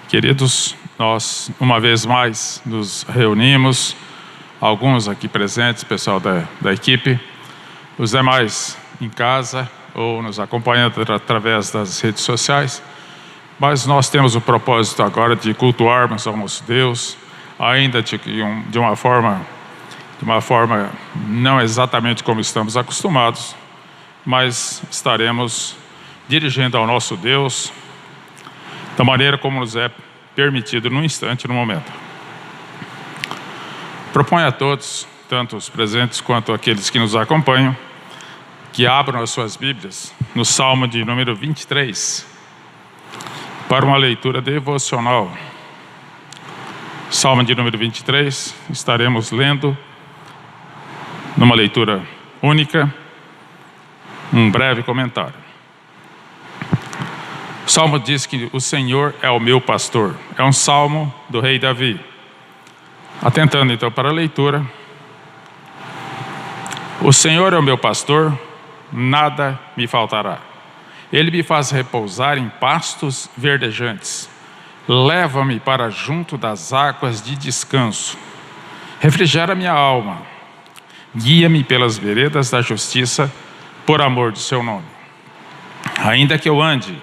Queridos, nós uma vez mais nos reunimos, alguns aqui presentes, pessoal da equipe, os demais em casa ou nos acompanhando através das redes sociais, mas nós temos o propósito agora de cultuarmos ao nosso Deus, ainda de uma forma não exatamente como estamos acostumados, mas estaremos dirigindo ao nosso Deus da maneira como nos é permitido no instante, no momento. Proponho a todos, tanto os presentes quanto aqueles que nos acompanham, que abram as suas Bíblias no Salmo de número 23, para uma leitura devocional. Salmo de número 23, estaremos lendo numa leitura única, um breve comentário. O Salmo diz que o Senhor é o meu pastor. É um salmo do rei Davi. Atentando então para a leitura. O Senhor é o meu pastor, nada me faltará. Ele me faz repousar em pastos verdejantes. Leva-me para junto das águas de descanso. Refrigera minha alma. Guia-me pelas veredas da justiça, por amor do seu nome. Ainda que eu ande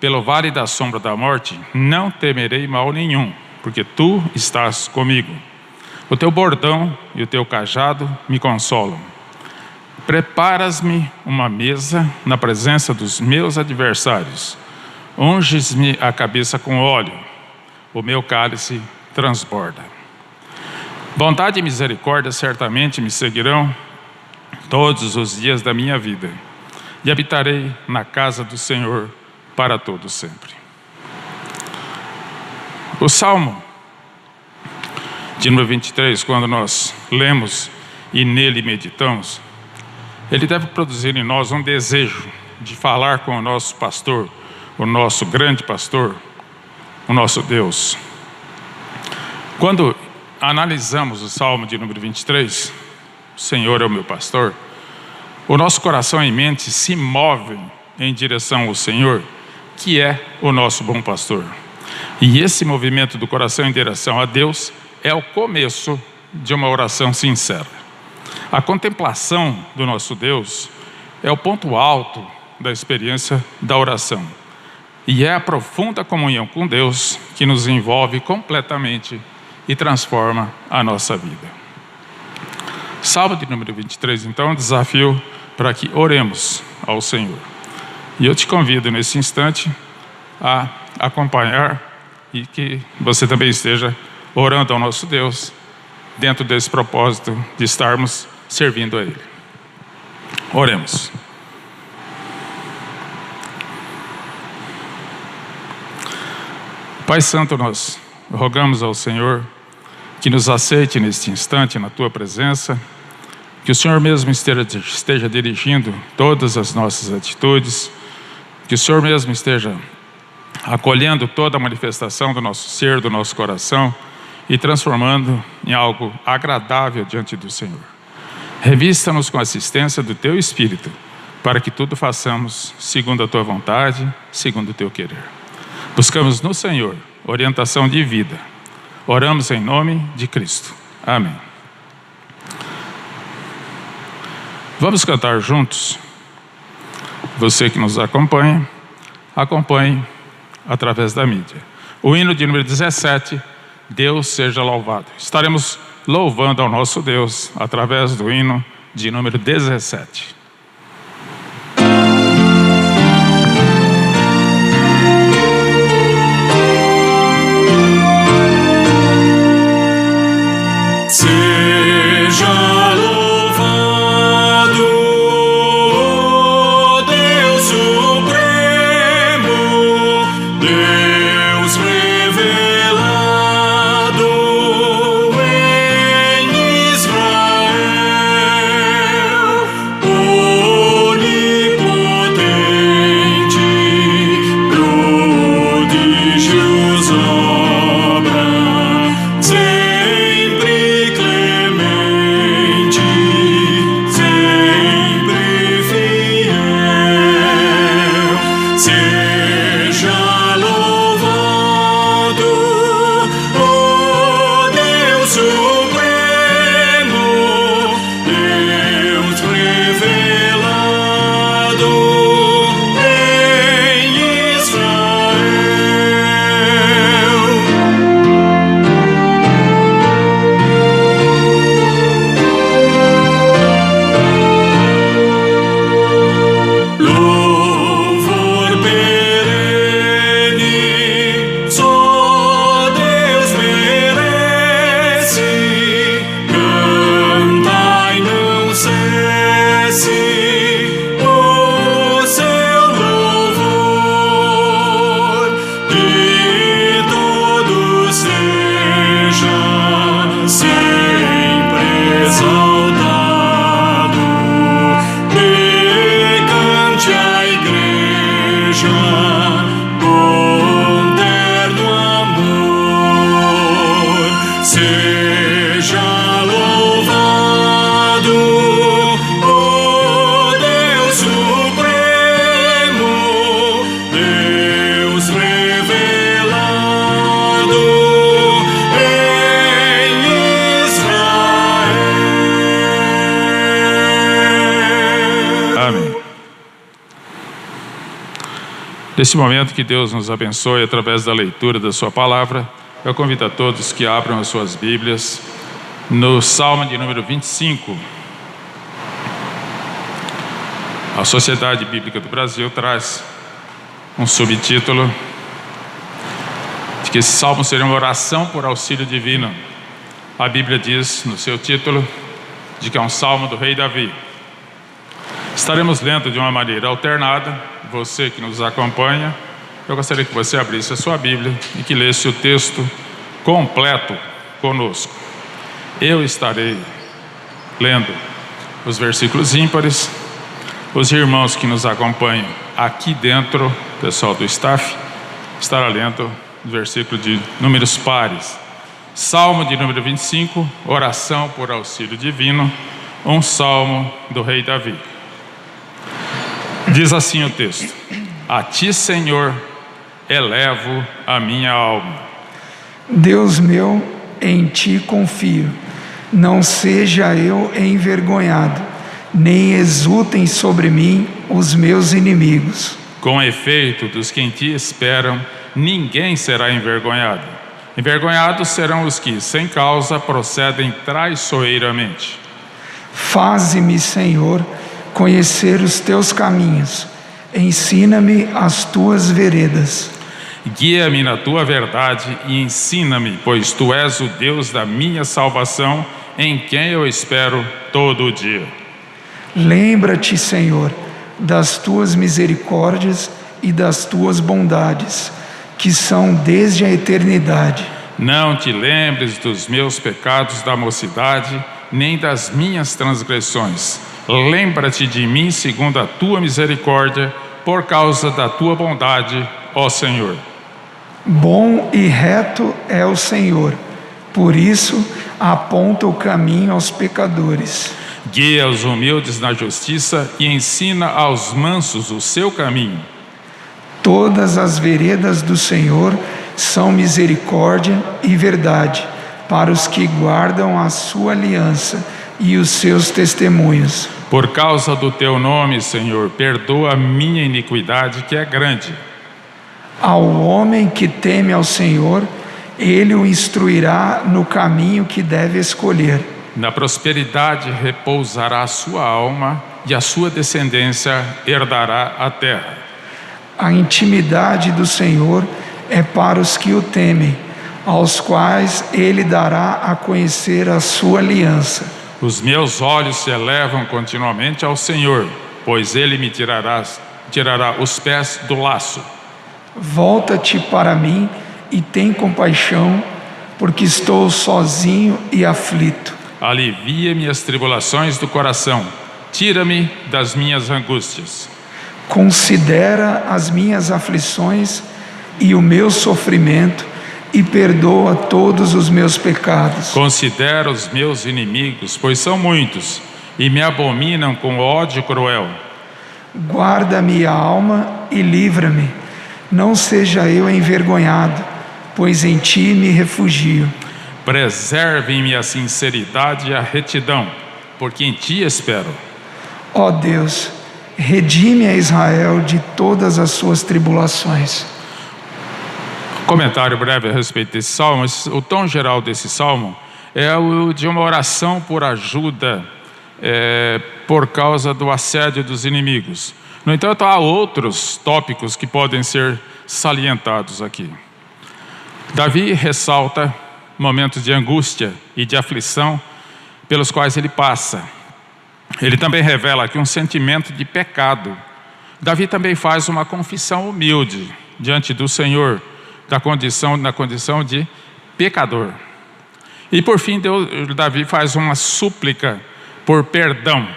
pelo vale da sombra da morte, não temerei mal nenhum, porque tu estás comigo. O teu bordão e o teu cajado me consolam. Preparas-me uma mesa na presença dos meus adversários. Unges-me a cabeça com óleo, o meu cálice transborda. Bondade e misericórdia certamente me seguirão todos os dias da minha vida, e habitarei na casa do Senhor para todo sempre. O Salmo de número 23, quando nós lemos e nele meditamos, ele deve produzir em nós um desejo de falar com o nosso pastor, o nosso grande pastor, o nosso Deus. Quando analisamos o Salmo de número 23, o Senhor é o meu pastor, o nosso coração e mente se movem em direção ao Senhor, que é o nosso bom pastor. E esse movimento do coração em direção a Deus é o começo de uma oração sincera. A contemplação do nosso Deus é o ponto alto da experiência da oração. E é a profunda comunhão com Deus que nos envolve completamente e transforma a nossa vida. Salmo de número 23, então, é um desafio para que oremos ao Senhor. E eu te convido nesse instante a acompanhar e que você também esteja orando ao nosso Deus dentro desse propósito de estarmos servindo a Ele. Oremos. Pai Santo, nós rogamos ao Senhor que nos aceite neste instante na Tua presença, que o Senhor mesmo esteja dirigindo todas as nossas atitudes, que o Senhor mesmo esteja acolhendo toda a manifestação do nosso ser, do nosso coração e transformando em algo agradável diante do Senhor. Revista-nos com a assistência do Teu Espírito, para que tudo façamos segundo a Tua vontade, segundo o Teu querer. Buscamos no Senhor orientação de vida. Oramos em nome de Cristo. Amém. Vamos cantar juntos. Você que nos acompanhe através da mídia. O hino de número 17, Deus seja louvado. Estaremos louvando ao nosso Deus através do hino de número 17. Sempre clemente. Nesse momento, que Deus nos abençoe através da leitura da sua palavra. Eu convido a todos que abram as suas Bíblias no Salmo de número 25. A Sociedade Bíblica do Brasil traz um subtítulo de que esse salmo seria uma oração por auxílio divino. A Bíblia diz no seu título de que é um salmo do rei Davi. Estaremos lendo de uma maneira alternada. Você que nos acompanha, eu gostaria que você abrisse a sua Bíblia e que lesse o texto completo conosco. Eu estarei lendo os versículos ímpares. Os irmãos que nos acompanham aqui dentro, pessoal do staff, estará lendo o versículo de números pares. Salmo de número 25, oração por auxílio divino, um salmo do rei Davi. Diz assim o texto: A ti, Senhor, elevo a minha alma. Deus meu, em ti confio. Não seja eu envergonhado, nem exultem sobre mim os meus inimigos. Com efeito, dos que em ti esperam, ninguém será envergonhado. Envergonhados serão os que, sem causa, procedem traiçoeiramente. Faze-me, Senhor, conhecer os teus caminhos. Ensina-me as tuas veredas. Guia-me na tua verdade e ensina-me, pois tu és o Deus da minha salvação, em quem eu espero todo o dia. Lembra-te, Senhor, das tuas misericórdias e das tuas bondades, que são desde a eternidade. Não te lembres dos meus pecados da mocidade, nem das minhas transgressões. Lembra-te de mim segundo a tua misericórdia, por causa da tua bondade, ó Senhor. Bom e reto é o Senhor, por isso aponta o caminho aos pecadores. Guia os humildes na justiça e ensina aos mansos o seu caminho. Todas as veredas do Senhor são misericórdia e verdade para os que guardam a sua aliança e os seus testemunhos. Por causa do teu nome, Senhor, perdoa a minha iniquidade, que é grande. Ao homem que teme ao Senhor, ele o instruirá no caminho que deve escolher. Na prosperidade repousará a sua alma, e a sua descendência herdará a terra. A intimidade do Senhor é para os que o temem, aos quais ele dará a conhecer a sua aliança. Os meus olhos se elevam continuamente ao Senhor, pois ele me tirará os pés do laço. Volta-te para mim e tem compaixão, porque estou sozinho e aflito. Alivia-me as tribulações do coração, tira-me das minhas angústias. Considera as minhas aflições e o meu sofrimento e perdoa todos os meus pecados. Considera os meus inimigos, pois são muitos, e me abominam com ódio cruel. Guarda-me a alma e livra-me, não seja eu envergonhado, pois em ti me refugio. Preserve-me a sinceridade e a retidão, porque em ti espero. Ó Deus, redime a Israel de todas as suas tribulações. Comentário breve a respeito desse salmo. O tom geral desse salmo é o de uma oração por ajuda por causa do assédio dos inimigos. No entanto, há outros tópicos que podem ser salientados aqui. Davi ressalta momentos de angústia e de aflição pelos quais ele passa. Ele também revela aqui um sentimento de pecado. Davi também faz uma confissão humilde diante do Senhor, na condição de pecador. E por fim, Davi faz uma súplica por perdão,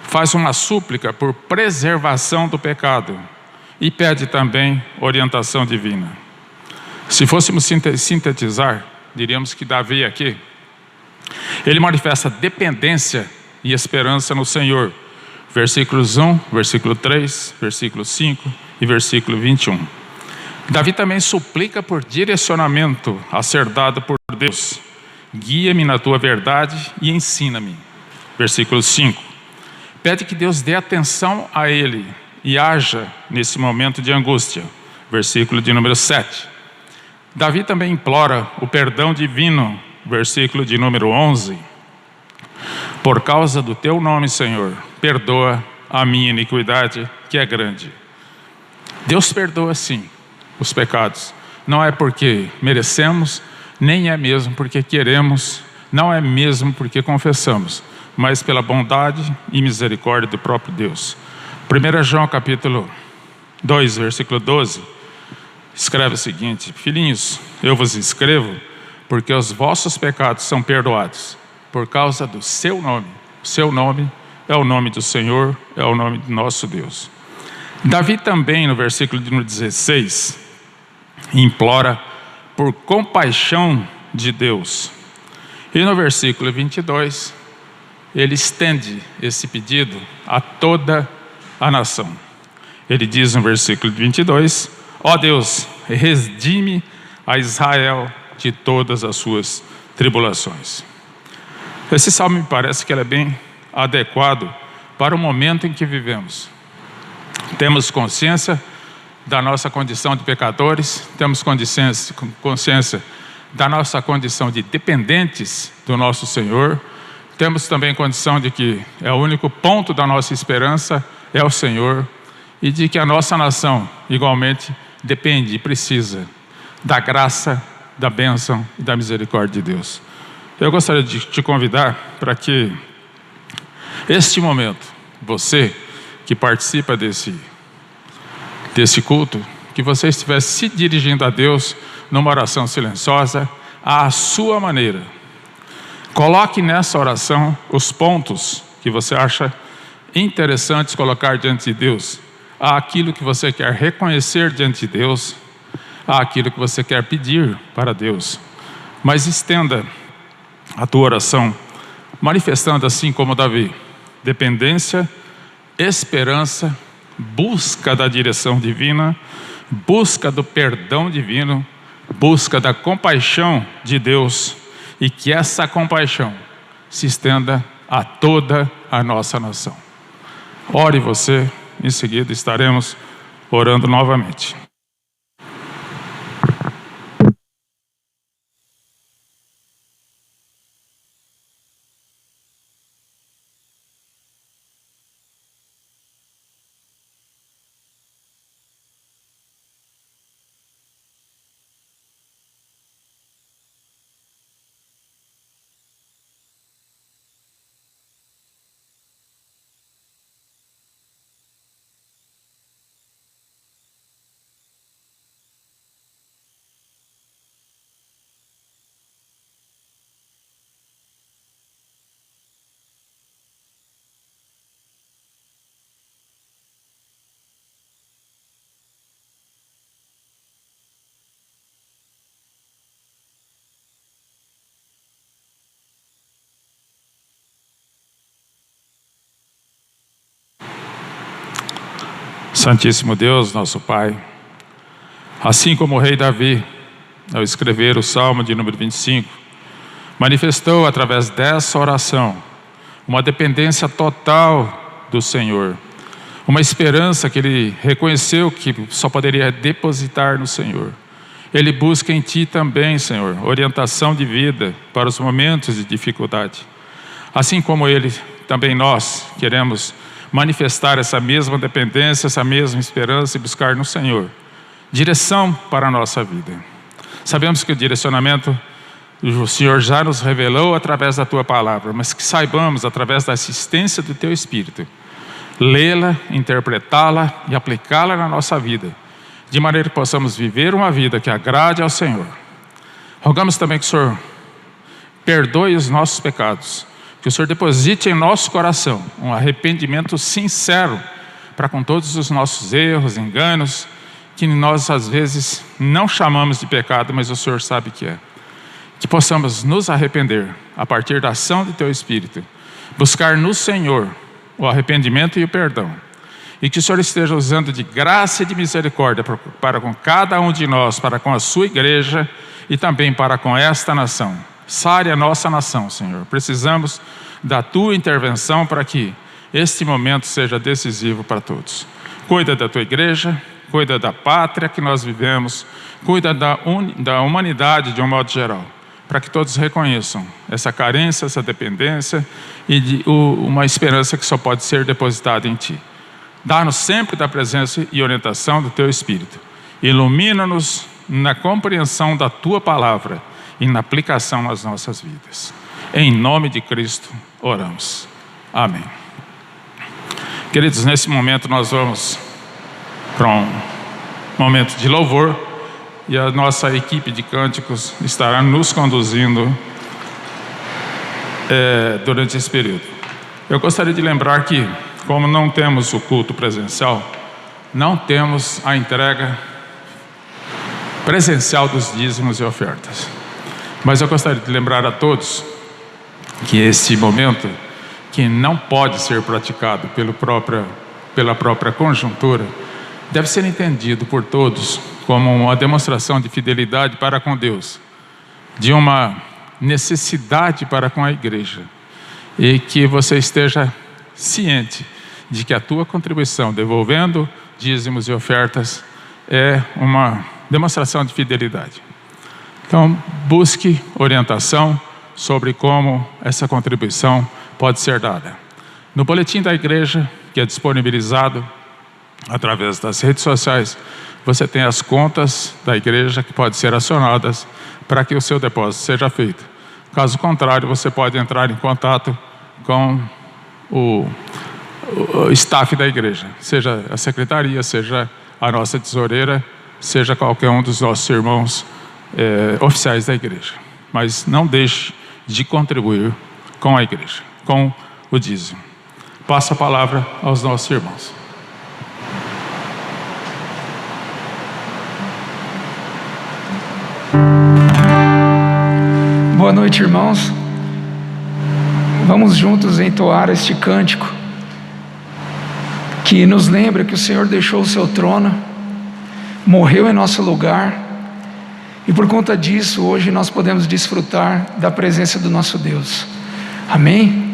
faz uma súplica por preservação do pecado e pede também orientação divina. Se fôssemos sintetizar, diríamos que Davi aqui, ele manifesta dependência e esperança no Senhor. Versículos 1, versículo 3, versículo 5 e versículo 21. Davi também suplica por direcionamento a ser dado por Deus. Guia-me na tua verdade e ensina-me. Versículo 5. Pede que Deus dê atenção a ele e haja nesse momento de angústia. Versículo de número 7. Davi também implora o perdão divino, versículo de número 11. Por causa do teu nome, Senhor, perdoa a minha iniquidade, que é grande. Deus perdoa sim os pecados. Não é porque merecemos, nem é mesmo porque queremos, não é mesmo porque confessamos, mas pela bondade e misericórdia do próprio Deus. 1 João capítulo 2, versículo 12, escreve o seguinte: filhinhos, eu vos escrevo porque os vossos pecados são perdoados por causa do seu nome. O seu nome é o nome do Senhor, é o nome do nosso Deus. Davi também, no versículo de número 16, implora por compaixão de Deus. E no versículo 22, ele estende esse pedido a toda a nação. Ele diz no versículo 22, ó Deus, redime a Israel de todas as suas tribulações. Esse salmo me parece que ele é bem adequado para o momento em que vivemos. Temos consciência da nossa condição de pecadores, temos consciência da nossa condição de dependentes do nosso Senhor, temos também condição de que é o único ponto da nossa esperança é o Senhor, e de que a nossa nação igualmente depende e precisa da graça, da bênção e da misericórdia de Deus. Eu gostaria de te convidar para que este momento, você que participa desse culto, que você estivesse se dirigindo a Deus numa oração silenciosa, à sua maneira. Coloque nessa oração os pontos que você acha interessantes colocar diante de Deus, aquilo que você quer reconhecer diante de Deus, aquilo que você quer pedir para Deus. Mas estenda a tua oração, manifestando assim como Davi, dependência, esperança, busca da direção divina, busca do perdão divino, busca da compaixão de Deus, e que essa compaixão se estenda a toda a nossa nação. Ore você, em seguida estaremos orando novamente. Santíssimo Deus, nosso Pai, assim como o rei Davi, ao escrever o Salmo de número 25, manifestou através dessa oração uma dependência total do Senhor, uma esperança que ele reconheceu que só poderia depositar no Senhor. Ele busca em Ti também, Senhor, orientação de vida para os momentos de dificuldade. Assim como Ele, também nós queremos manifestar essa mesma dependência, essa mesma esperança e buscar no Senhor direção para a nossa vida. Sabemos que o direcionamento o Senhor já nos revelou através da Tua palavra, mas que saibamos, através da assistência do Teu Espírito, lê-la, interpretá-la e aplicá-la na nossa vida, de maneira que possamos viver uma vida que agrade ao Senhor. Rogamos também que o Senhor perdoe os nossos pecados, que o Senhor deposite em nosso coração um arrependimento sincero para com todos os nossos erros, enganos, que nós às vezes não chamamos de pecado, mas o Senhor sabe que é. Que possamos nos arrepender a partir da ação do Teu Espírito, buscar no Senhor o arrependimento e o perdão, e que o Senhor esteja usando de graça e de misericórdia para com cada um de nós, para com a Sua igreja e também para com esta nação. Sare a nossa nação, Senhor. Precisamos da Tua intervenção para que este momento seja decisivo para todos. Cuida da tua igreja, cuida da pátria que nós vivemos, cuida da humanidade de um modo geral, para que todos reconheçam essa carência, essa dependência e uma esperança que só pode ser depositada em Ti. Dá-nos sempre da presença e orientação do Teu Espírito. Ilumina-nos na compreensão da Tua Palavra e na aplicação nas nossas vidas. Em nome de Cristo, oramos. Amém. Queridos, nesse momento nós vamos para um momento de louvor e a nossa equipe de cânticos estará nos conduzindo durante esse período. Eu gostaria de lembrar que, como não temos o culto presencial, não temos a entrega presencial dos dízimos e ofertas. Mas eu gostaria de lembrar a todos que esse momento, que não pode ser praticado pela própria conjuntura, deve ser entendido por todos como uma demonstração de fidelidade para com Deus, de uma necessidade para com a igreja, e que você esteja ciente de que a tua contribuição, devolvendo dízimos e ofertas, é uma demonstração de fidelidade. Então, busque orientação sobre como essa contribuição pode ser dada. No boletim da igreja, que é disponibilizado através das redes sociais, você tem as contas da igreja que podem ser acionadas para que o seu depósito seja feito. Caso contrário, você pode entrar em contato com o staff da igreja, seja a secretaria, seja a nossa tesoureira, seja qualquer um dos nossos irmãos oficiais da igreja. Mas não deixe de contribuir com a igreja, com o dízimo. Passo a palavra aos nossos irmãos. Boa noite, irmãos. Vamos juntos entoar este cântico que nos lembra que o Senhor deixou o seu trono, morreu em nosso lugar, e por conta disso hoje nós podemos desfrutar da presença do nosso Deus. Amém?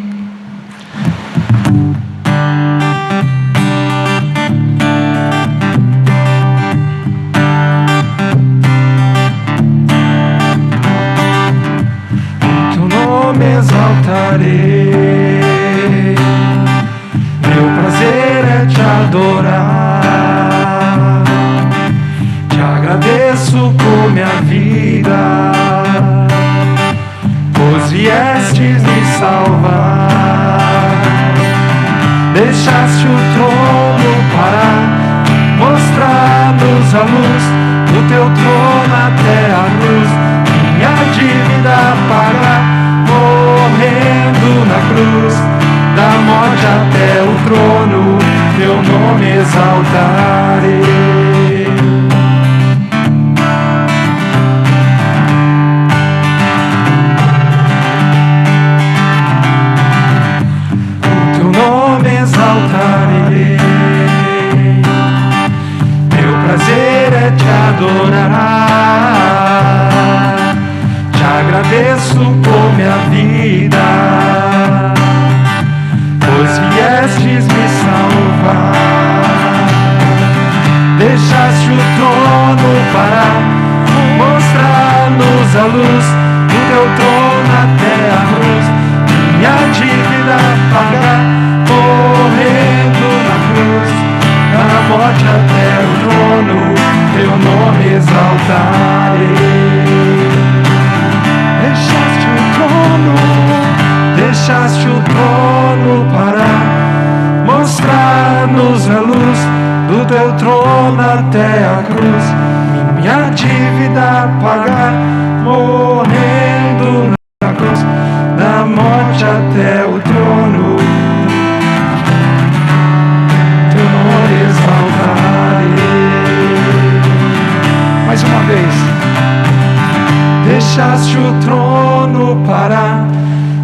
Exaltarei, meu prazer é te adorar, te agradeço por minha vida, pois viestes me salvar, deixaste o trono para mostrar-nos a luz do teu trono até a cruz, minha dívida pagar, morrendo na cruz, da morte até o trono, teu nome exaltarei. O teu nome exaltarei, meu prazer é te adorar, te agradeço por minha vida, pois viestes me salvar, deixaste o trono para mostrar-nos a luz do teu trono até a cruz, minha dívida pagar, morrendo na cruz, da morte até o trono, teu nome exaltarei. Deixaste o trono para mostrar-nos a luz do teu trono até a cruz, minha dívida pagar, morrendo na cruz, da morte até o trono, teu nome exaltarei. Mais uma vez. Deixaste o trono para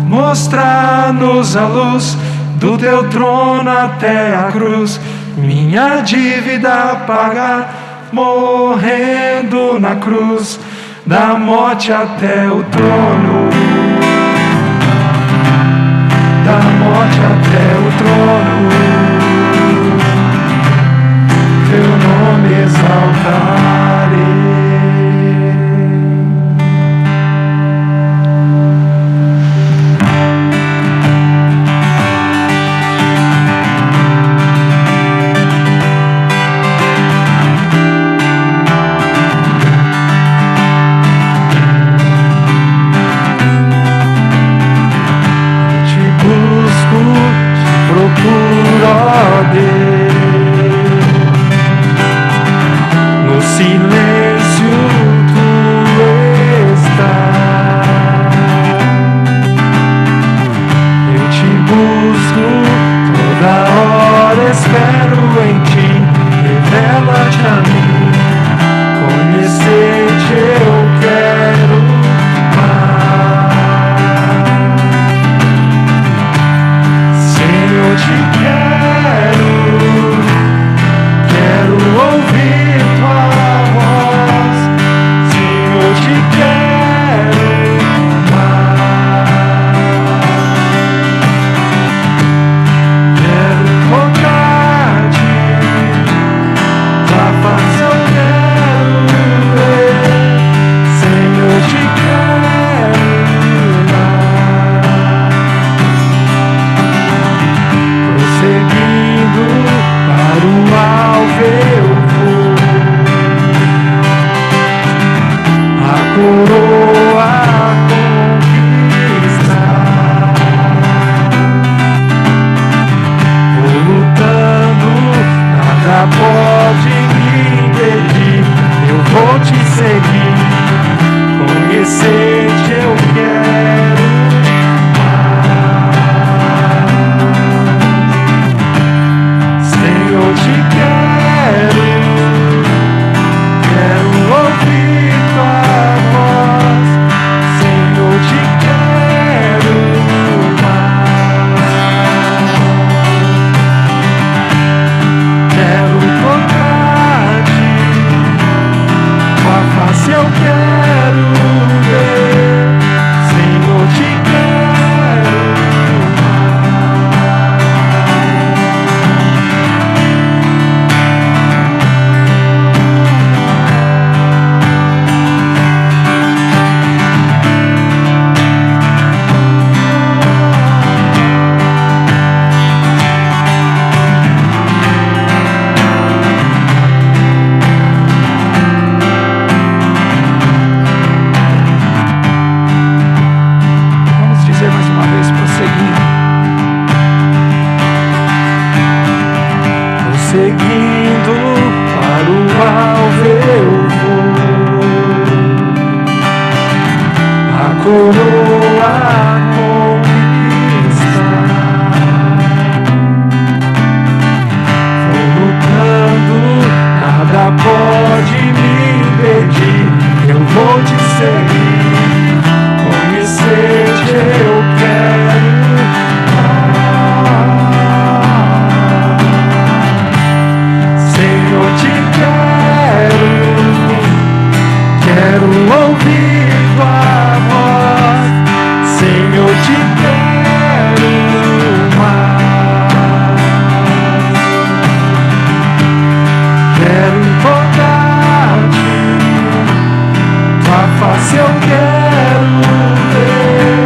mostrar-nos a luz do teu trono até a cruz, minha dívida pagar, morrendo na cruz, da morte até o trono, da morte até o trono, nome exaltarei. Procuro, ó Deus, no silêncio tu estás. Eu te busco, toda hora espero em ti, revela-te a mim, conhecer-te eu quero mais. Eu te quero ouvir tua voz. Sim, eu te quero mais. Quero tocar-te, tua face eu quero ver. Sim, eu te quero mais. Seguindo para o alvo eu vou, a coroa conquistar. Vou lutando, nada pode me impedir. Eu vou te seguir, conhecer-te eu quero. Eu te quero ouvir tua voz. Sim, eu te quero mais. Quero tocar-te, tua face eu quero ver. Sim, eu te quero seguindo para o alvo eu vou, a coroa conquistar. Vou lutando, nada pode me impedir. Eu vou te seguir, conhecer-te eu quero. Eu te quero ouvir tua voz. Sim, eu te quero mais. Quero encontrar-te, tua face eu quero ver.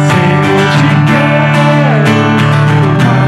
Sim, eu te quero mais.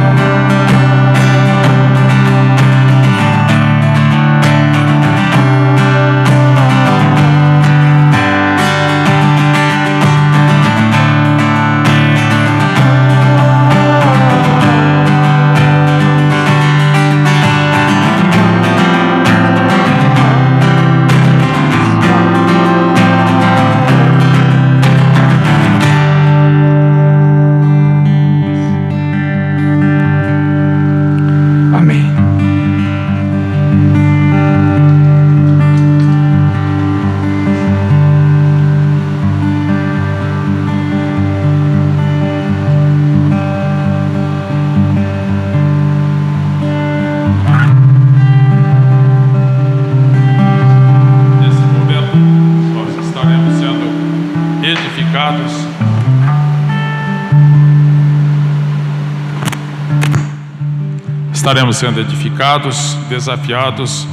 Estaremos sendo edificados, desafiados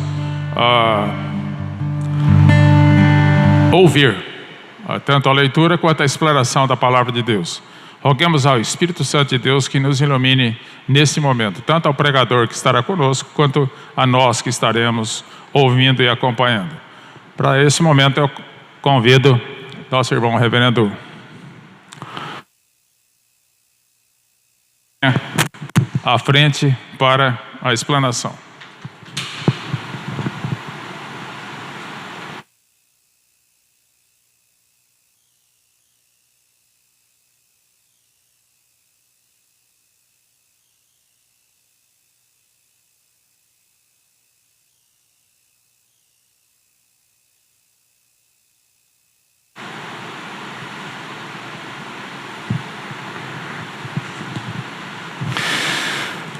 ouvir tanto a leitura quanto a explanação da palavra de Deus. Roguemos ao Espírito Santo de Deus que nos ilumine nesse momento, tanto ao pregador que estará conosco, quanto a nós que estaremos ouvindo e acompanhando. Para esse momento eu convido nosso irmão reverendo à frente para a explanação.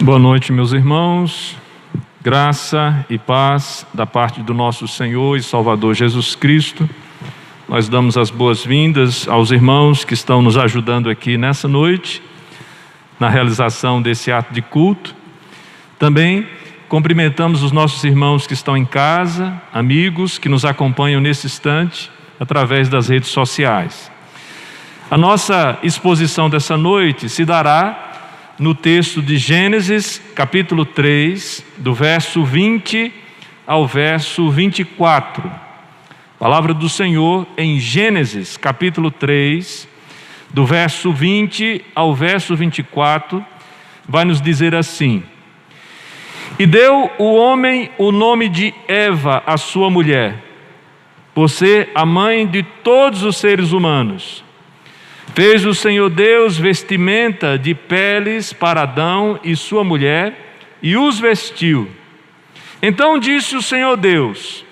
Boa noite, meus irmãos. Graça e paz da parte do nosso Senhor e Salvador Jesus Cristo. Nós damos as boas-vindas aos irmãos que estão nos ajudando aqui nessa noite, na realização desse ato de culto. Também cumprimentamos os nossos irmãos que estão em casa, amigos que nos acompanham nesse instante através das redes sociais. A nossa exposição dessa noite se dará no texto de Gênesis, capítulo 3, do verso 20 ao verso 24. Palavra do Senhor em Gênesis, capítulo 3, do verso 20 ao verso 24, vai nos dizer assim: E deu o homem o nome de Eva, a sua mulher, por ser a mãe de todos os seres humanos. Fez o Senhor Deus vestimenta de peles para Adão e sua mulher, e os vestiu. Então disse o Senhor Deus: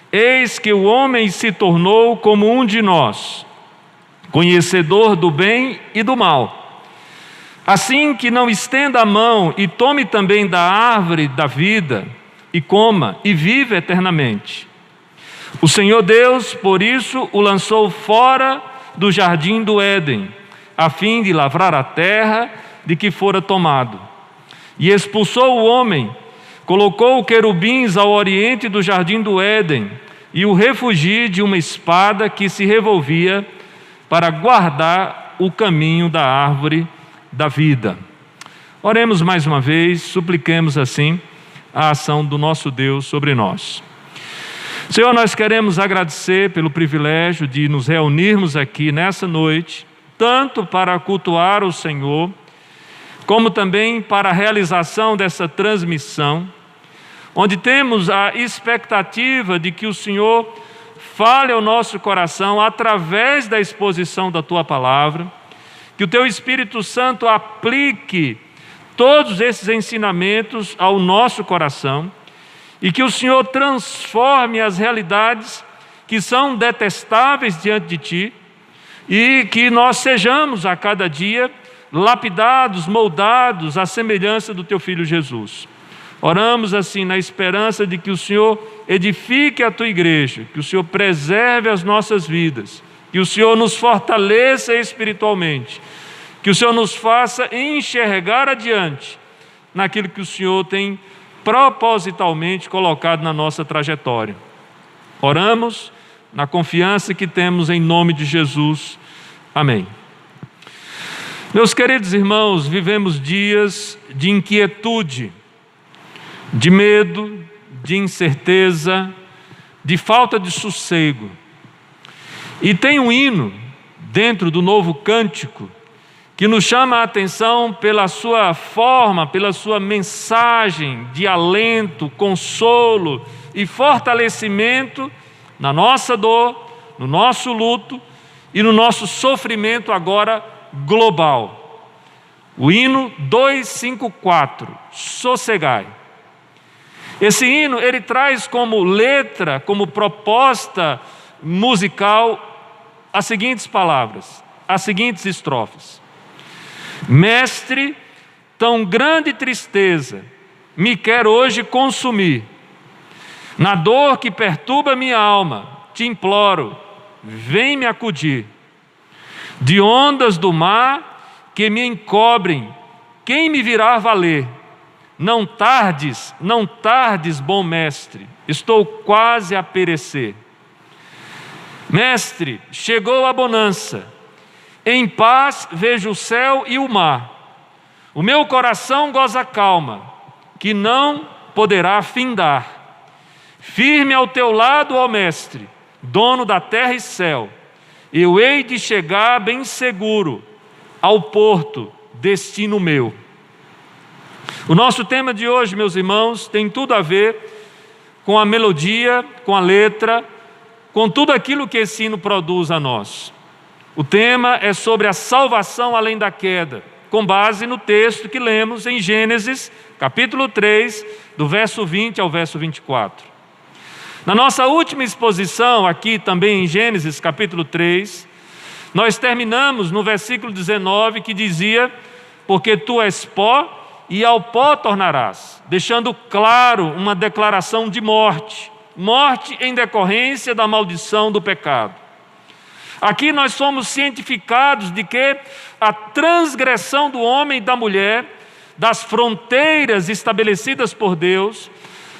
Eis que o homem se tornou como um de nós, conhecedor do bem e do mal. Assim que não estenda a mão e tome também da árvore da vida, e coma, e vive eternamente. O Senhor Deus, por isso, o lançou fora do jardim do Éden, a fim de lavrar a terra de que fora tomado. E expulsou o homem, colocou querubins ao oriente do jardim do Éden, e o refugiu de uma espada que se revolvia para guardar o caminho da árvore da vida. Oremos mais uma vez, supliquemos assim a ação do nosso Deus sobre nós. Senhor, nós queremos agradecer pelo privilégio de nos reunirmos aqui nessa noite, tanto para cultuar o Senhor, como também para a realização dessa transmissão, onde temos a expectativa de que o Senhor fale ao nosso coração através da exposição da Tua Palavra, que o Teu Espírito Santo aplique todos esses ensinamentos ao nosso coração, e que o Senhor transforme as realidades que são detestáveis diante de Ti, e que nós sejamos a cada dia lapidados, moldados à semelhança do Teu Filho Jesus. Oramos assim na esperança de que o Senhor edifique a Tua igreja, que o Senhor preserve as nossas vidas, que o Senhor nos fortaleça espiritualmente, que o Senhor nos faça enxergar adiante naquilo que o Senhor tem propositalmente colocado na nossa trajetória. Oramos na confiança que temos em nome de Jesus. Amém. Meus queridos irmãos, vivemos dias de inquietude, de medo, de incerteza, de falta de sossego. E tem um hino dentro do Novo Cântico que nos chama a atenção pela sua forma, pela sua mensagem de alento, consolo e fortalecimento na nossa dor, no nosso luto e no nosso sofrimento agora global. O hino 254, Sossegai. Esse hino, ele traz como letra, como proposta musical, as seguintes palavras, as seguintes estrofes: Mestre, tão grande tristeza me quer hoje consumir. Na dor que perturba minha alma, te imploro, vem me acudir. De ondas do mar que me encobrem, quem me virá valer? Não tardes, bom mestre, estou quase a perecer. Mestre, chegou a bonança. Em paz vejo o céu e o mar. O meu coração goza calma, que não poderá findar. Firme ao teu lado, ó Mestre, dono da terra e céu, eu hei de chegar bem seguro ao porto, destino meu. O nosso tema de hoje, meus irmãos, tem tudo a ver com a melodia, com a letra, com tudo aquilo que esse hino produz a nós. O tema é sobre a salvação além da queda, com base no texto que lemos em Gênesis, capítulo 3, do verso 20 ao verso 24. Na nossa última exposição, aqui também em Gênesis, capítulo 3, nós terminamos no versículo 19, que dizia: porque tu és pó, e ao pó tornarás, deixando claro uma declaração de morte, morte em decorrência da maldição do pecado. Aqui nós somos cientificados de que a transgressão do homem e da mulher, das fronteiras estabelecidas por Deus,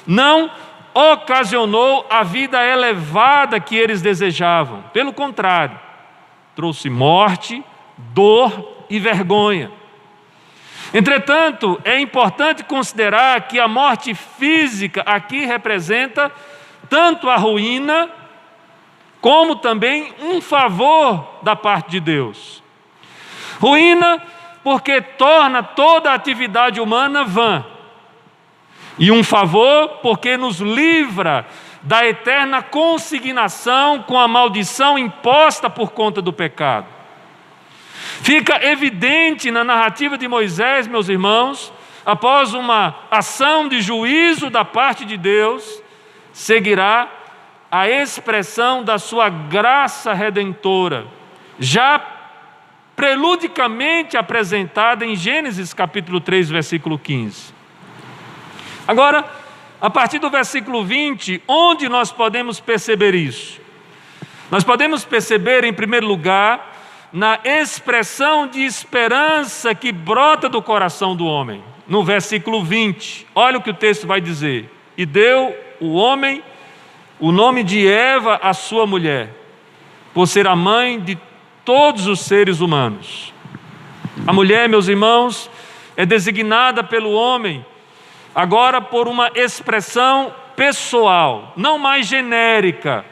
não ocasionou a vida elevada que eles desejavam. Pelo contrário, trouxe morte, dor e vergonha. Entretanto, é importante considerar que a morte física aqui representa tanto a ruína, como também um favor da parte de Deus. Ruína porque torna toda a atividade humana vã. E um favor porque nos livra da eterna consignação com a maldição imposta por conta do pecado. Fica evidente na narrativa de Moisés, meus irmãos, após uma ação de juízo da parte de Deus, seguirá a expressão da sua graça redentora, já preludicamente apresentada em Gênesis capítulo 3, versículo 15. Agora, a partir do versículo 20, onde nós podemos perceber isso? Nós podemos perceber, em primeiro lugar, na expressão de esperança que brota do coração do homem. No versículo 20, olha o que o texto vai dizer: e deu o homem o nome de Eva à sua mulher, por ser a mãe de todos os seres humanos. A mulher, meus irmãos, é designada pelo homem agora por uma expressão pessoal, não mais genérica,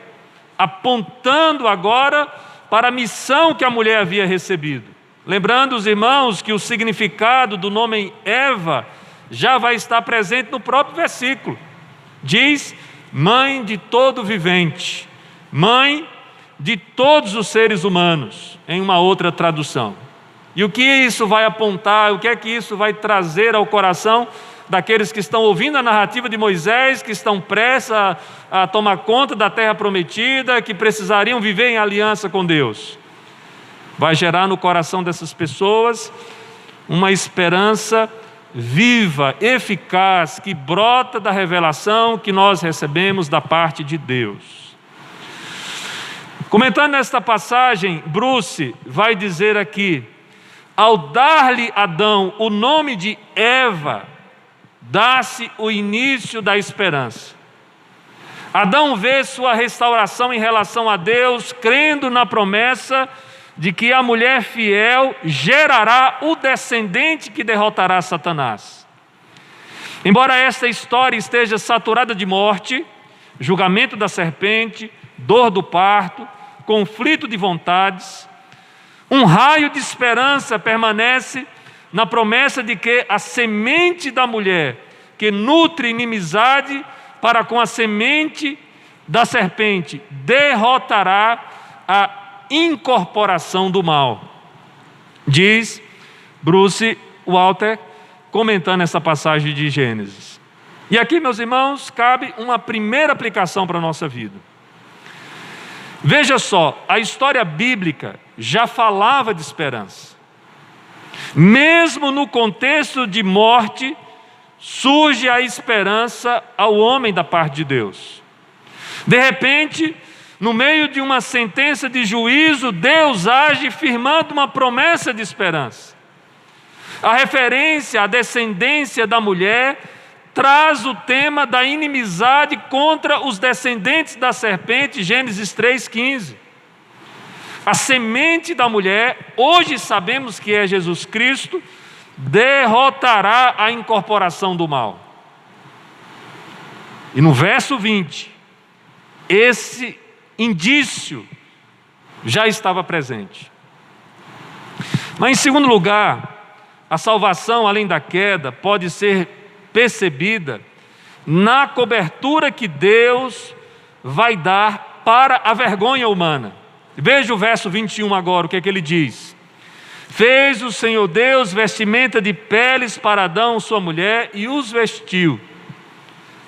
apontando agora para a missão que a mulher havia recebido. Lembrando os irmãos que o significado do nome Eva já vai estar presente no próprio versículo. Diz: mãe de todo vivente, mãe de todos os seres humanos, em uma outra tradução. E o que isso vai apontar, o que é que isso vai trazer ao coração daqueles que estão ouvindo a narrativa de Moisés, que estão prestes a tomar conta da terra prometida, que precisariam viver em aliança com Deus? Vai gerar no coração dessas pessoas uma esperança viva, eficaz, que brota da revelação que nós recebemos da parte de Deus. Comentando esta passagem, Bruce vai dizer aqui: ao dar-lhe Adão o nome de Eva, dá-se o início da esperança. Adão vê sua restauração em relação a Deus, crendo na promessa de que a mulher fiel gerará o descendente que derrotará Satanás. Embora esta história esteja saturada de morte, julgamento da serpente, dor do parto, conflito de vontades, um raio de esperança permanece na promessa de que a semente da mulher, que nutre inimizade para com a semente da serpente, derrotará a incorporação do mal. Diz Bruce Walter, comentando essa passagem de Gênesis. E aqui, meus irmãos, cabe uma primeira aplicação para a nossa vida. Veja só, a história bíblica já falava de esperança. Mesmo no contexto de morte, surge a esperança ao homem da parte de Deus. De repente, no meio de uma sentença de juízo, Deus age firmando uma promessa de esperança. A referência à descendência da mulher traz o tema da inimizade contra os descendentes da serpente, Gênesis 3,15. A semente da mulher, hoje sabemos que é Jesus Cristo, derrotará a incorporação do mal. E no verso 20, esse indício já estava presente. Mas em segundo lugar, a salvação, além da queda, pode ser percebida na cobertura que Deus vai dar para a vergonha humana. Veja o verso 21 agora, o que é que ele diz. Fez o Senhor Deus vestimenta de peles para Adão, sua mulher, e os vestiu.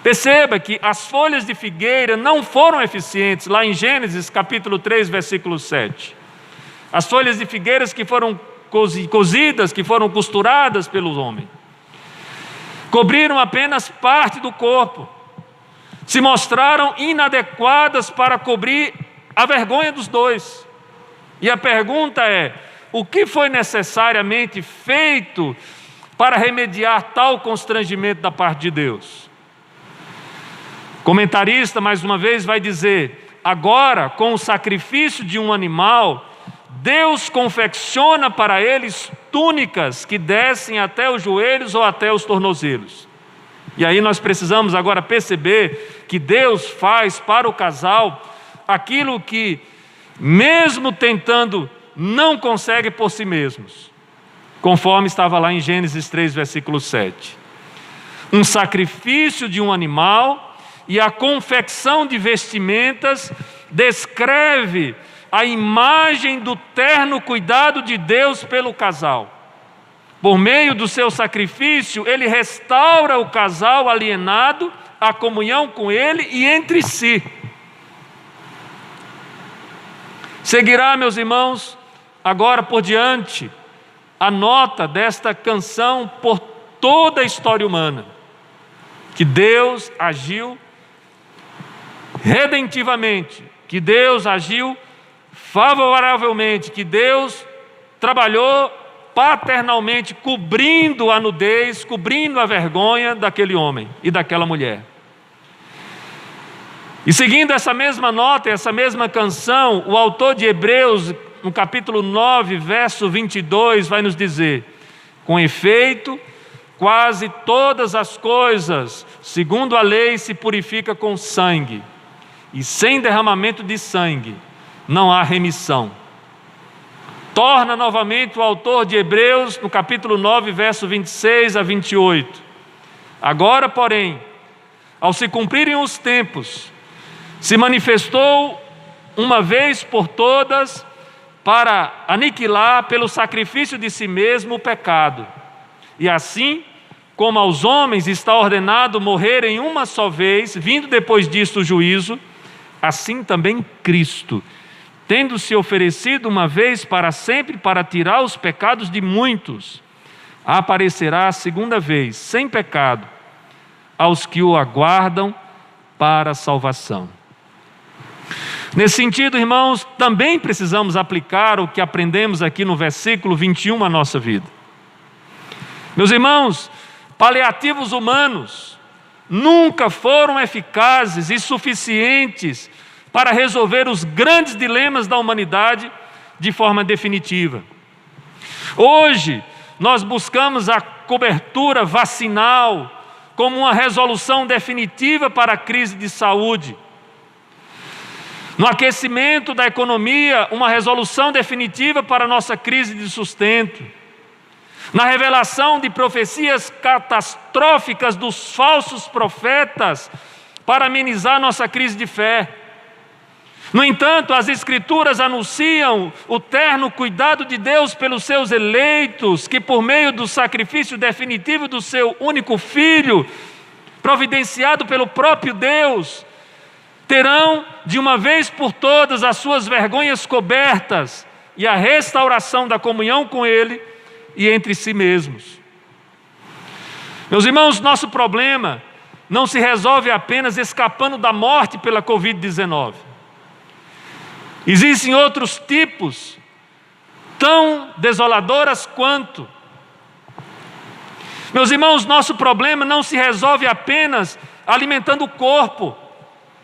Perceba que as folhas de figueira não foram eficientes, lá em Gênesis capítulo 3, versículo 7. As folhas de figueiras que foram cozidas, que foram costuradas pelo homem, cobriram apenas parte do corpo, se mostraram inadequadas para cobrir a vergonha dos dois. E a pergunta é: o que foi necessariamente feito para remediar tal constrangimento da parte de Deus? O comentarista, mais uma vez, vai dizer: agora, com o sacrifício de um animal, Deus confecciona para eles túnicas que descem até os joelhos ou até os tornozelos. E aí nós precisamos agora perceber que Deus faz para o casal aquilo que, mesmo tentando, não consegue por si mesmos, conforme estava lá em Gênesis 3, versículo 7. Um sacrifício de um animal e a confecção de vestimentas descreve a imagem do terno cuidado de Deus pelo casal. Por meio do seu sacrifício, ele restaura o casal alienado, a comunhão com ele e entre si. Seguirá, meus irmãos, agora por diante, a nota desta canção por toda a história humana, que Deus agiu redentivamente, que Deus agiu favoravelmente, que Deus trabalhou paternalmente, cobrindo a nudez, cobrindo a vergonha daquele homem e daquela mulher. E seguindo essa mesma nota, essa mesma canção, o autor de Hebreus, no capítulo 9, verso 22, vai nos dizer: com efeito, quase todas as coisas, segundo a lei, se purifica com sangue, e sem derramamento de sangue não há remissão. Torna novamente o autor de Hebreus, no capítulo 9, verso 26 a 28. Agora, porém, ao se cumprirem os tempos, se manifestou uma vez por todas para aniquilar pelo sacrifício de si mesmo o pecado. E assim, como aos homens está ordenado morrerem uma só vez, vindo depois disto o juízo, assim também Cristo, tendo se oferecido uma vez para sempre para tirar os pecados de muitos, aparecerá a segunda vez, sem pecado, aos que o aguardam para a salvação. Nesse sentido, irmãos, também precisamos aplicar o que aprendemos aqui no versículo 21 à nossa vida. Meus irmãos, paliativos humanos nunca foram eficazes e suficientes para resolver os grandes dilemas da humanidade de forma definitiva. Hoje, nós buscamos a cobertura vacinal como uma resolução definitiva para a crise de saúde. No aquecimento da economia, uma resolução definitiva para a nossa crise de sustento. Na revelação de profecias catastróficas dos falsos profetas para amenizar nossa crise de fé. No entanto, as Escrituras anunciam o terno cuidado de Deus pelos seus eleitos, que por meio do sacrifício definitivo do seu único Filho, providenciado pelo próprio Deus, terão de uma vez por todas as suas vergonhas cobertas e a restauração da comunhão com Ele e entre si mesmos. Meus irmãos, nosso problema não se resolve apenas escapando da morte pela Covid-19. Existem outros tipos tão desoladoras quanto. Meus irmãos, nosso problema não se resolve apenas alimentando o corpo.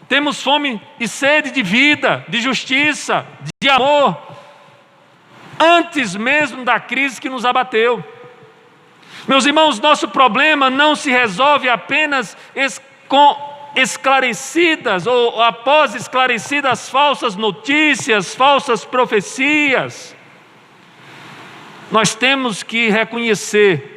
Temos fome e sede de vida, de justiça, de amor, antes mesmo da crise que nos abateu. Meus irmãos, nosso problema não se resolve apenas com esclarecidas ou após esclarecidas falsas notícias, falsas profecias. Nós temos que reconhecer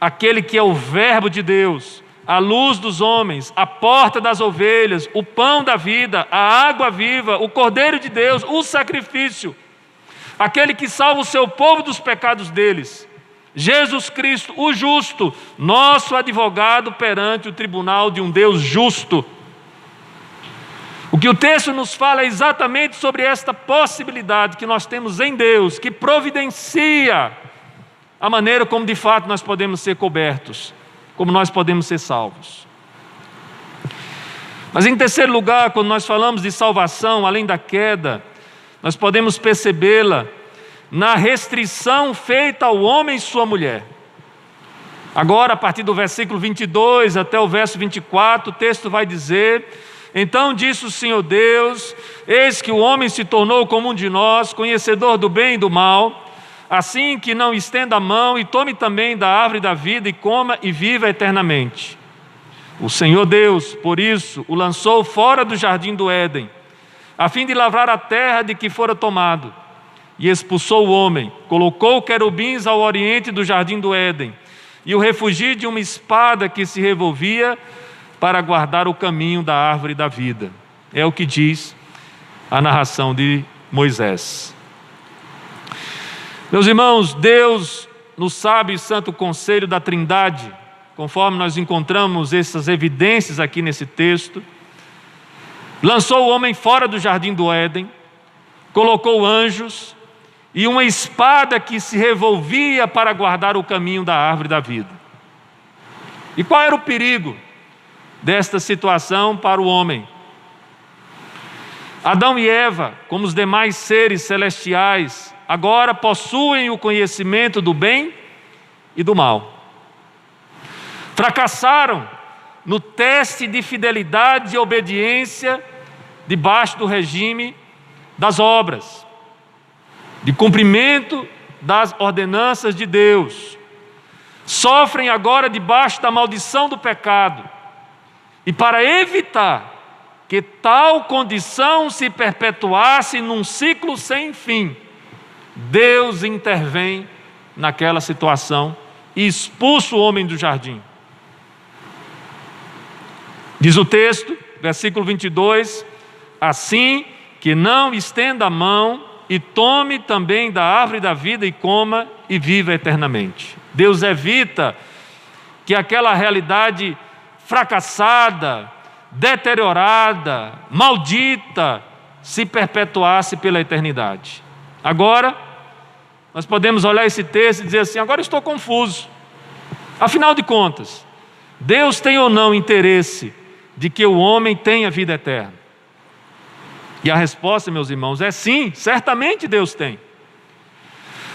aquele que é o Verbo de Deus, a luz dos homens, a porta das ovelhas, o pão da vida, a água viva, o Cordeiro de Deus, o sacrifício, aquele que salva o seu povo dos pecados deles, Jesus Cristo, o justo, nosso advogado perante o tribunal de um Deus justo. O que o texto nos fala é exatamente sobre esta possibilidade que nós temos em Deus, que providencia a maneira como de fato nós podemos ser cobertos, como nós podemos ser salvos. Mas em terceiro lugar, quando nós falamos de salvação, além da queda, nós podemos percebê-la na restrição feita ao homem e sua mulher. Agora, a partir do versículo 22 até o verso 24, o texto vai dizer: então disse o Senhor Deus, eis que o homem se tornou como um de nós, conhecedor do bem e do mal, assim que não estenda a mão e tome também da árvore da vida e coma e viva eternamente. O Senhor Deus, por isso, o lançou fora do jardim do Éden, a fim de lavrar a terra de que fora tomado, e expulsou o homem, colocou querubins ao oriente do jardim do Éden, e o refugiou de uma espada que se revolvia para guardar o caminho da árvore da vida. É o que diz a narração de Moisés. Meus irmãos, Deus, no sábio e santo conselho da Trindade, conforme nós encontramos essas evidências aqui nesse texto, lançou o homem fora do jardim do Éden, colocou anjos e uma espada que se revolvia para guardar o caminho da árvore da vida. E qual era o perigo desta situação para o homem? Adão e Eva, como os demais seres celestiais, agora possuem o conhecimento do bem e do mal. Fracassaram no teste de fidelidade e obediência debaixo do regime das obras, de cumprimento das ordenanças de Deus. Sofrem agora debaixo da maldição do pecado. E para evitar que tal condição se perpetuasse num ciclo sem fim, Deus intervém naquela situação e expulsa o homem do jardim. Diz o texto, versículo 22, assim que não estenda a mão e tome também da árvore da vida e coma e viva eternamente. Deus evita que aquela realidade fracassada, deteriorada, maldita, se perpetuasse pela eternidade. Agora, nós podemos olhar esse texto e dizer assim: agora estou confuso. Afinal de contas, Deus tem ou não interesse de que o homem tenha vida eterna? E a resposta, meus irmãos, é sim, certamente Deus tem.